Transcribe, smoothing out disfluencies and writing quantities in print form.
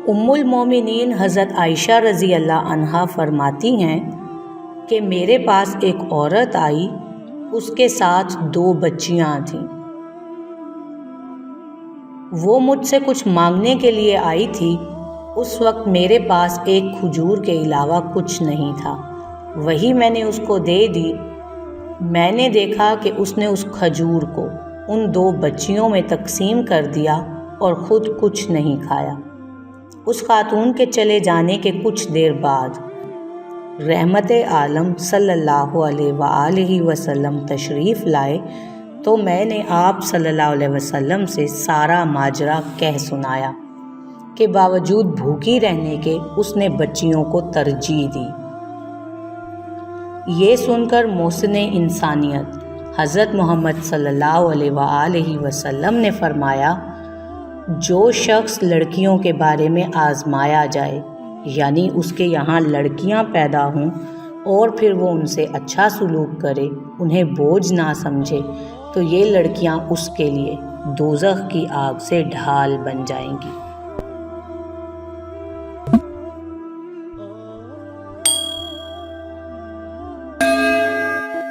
ام المومنین حضرت عائشہ رضی اللہ عنہا فرماتی ہیں کہ میرے پاس ایک عورت آئی، اس کے ساتھ 2 بچیاں تھیں۔ وہ مجھ سے کچھ مانگنے کے لیے آئی تھی۔ اس وقت میرے پاس ایک کھجور کے علاوہ کچھ نہیں تھا، وہی میں نے اس کو دے دی۔ میں نے دیکھا کہ اس نے اس کھجور کو ان 2 بچیوں میں تقسیم کر دیا اور خود کچھ نہیں کھایا۔ اس خاتون کے چلے جانے کے کچھ دیر بعد رحمت عالم صلی اللہ علیہ وآلہ وسلم تشریف لائے تو میں نے آپ صلی اللہ علیہ وسلم سے سارا ماجرا کہہ سنایا کہ باوجود بھوکی رہنے کے اس نے بچیوں کو ترجیح دی۔ یہ سن کر محسن انسانیت حضرت محمد صلی اللہ علیہ وآلہ وسلم نے فرمایا، جو شخص لڑکیوں کے بارے میں آزمایا جائے، یعنی اس کے یہاں لڑکیاں پیدا ہوں اور پھر وہ ان سے اچھا سلوک کرے، انہیں بوجھ نہ سمجھے، تو یہ لڑکیاں اس کے لیے دوزخ کی آگ سے ڈھال بن جائیں گی۔